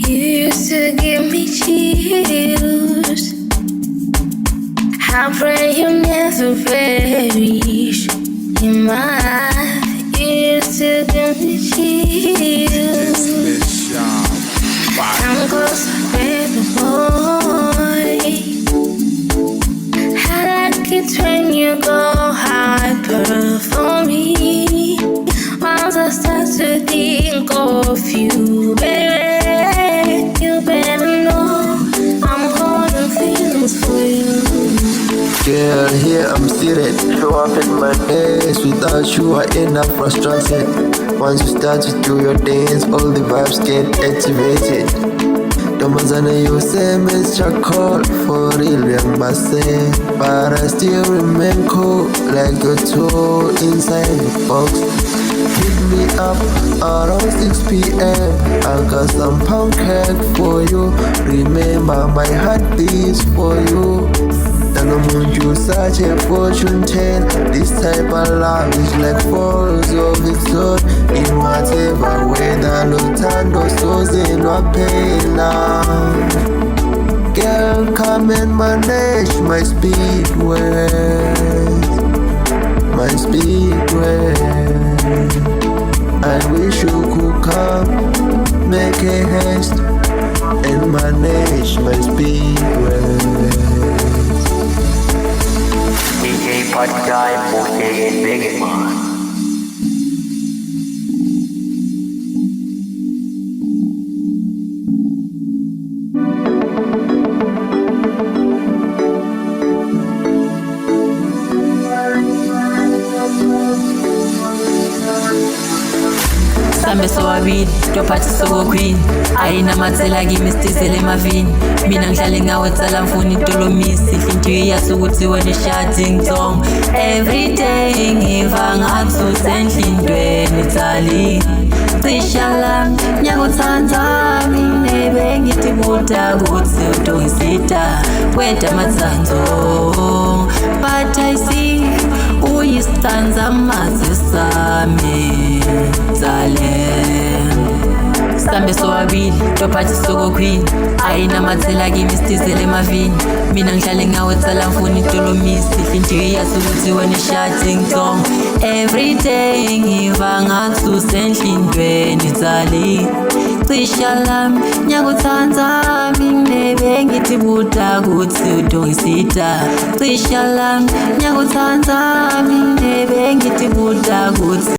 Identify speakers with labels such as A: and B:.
A: You used to give me chills. I pray you never perish in my life. You used to give me chills. I'm close, baby boy. I like it when you go hyper for me. Once I start to think of you, baby, you better know I'm holding feelings for you.
B: Girl, here I'm seated, show up in my days. Without you I end up frustrated. Once you start to do your dance, all the vibes get activated. Domazana you say miss charcoal, for real young say. But I still remain cool, like a tool inside the box. Hit me up around 6 p.m. I got some pound cake for you. Remember my heart beats for you. And I'm on you such a fortune teller. This type of love is like falls of its own. In whatever weather, no tando soze no pena. Girl, come and manage my speed ways. My speed ways. I wish you could come, make a haste, and manage my speed ways.
C: PXRTY in Bekemaan.
D: Sambe so wabili, tophathi soko queen. Ayina mathela kimi sitizele emavini. Mina ngihlale ngawe tsala mfuni itolomisi. Inhliziyo yazi ukuthi wena shouting song. Every day ngiva ngathi usendlindweni tsali. Cishala nyakuthanda mina bengithi buta ukuthi udongisita weda matsanzo. But I see uyistanza mazi sami zale. Sambe so wabili, tophathi soko queen. Ayina mathela kimi sitizele emavini. Mina ngihlale ngawe tsala mfuni itolomisi. Inhliziyo yazi ukuthi wena shouting song. Every day ngiva ngathi usendlindweni tsali. Cishala nyakuthanda mina bengithi buta ukuthi udongisita. Cishala nyakuthanda mina bengithi buta ukuthi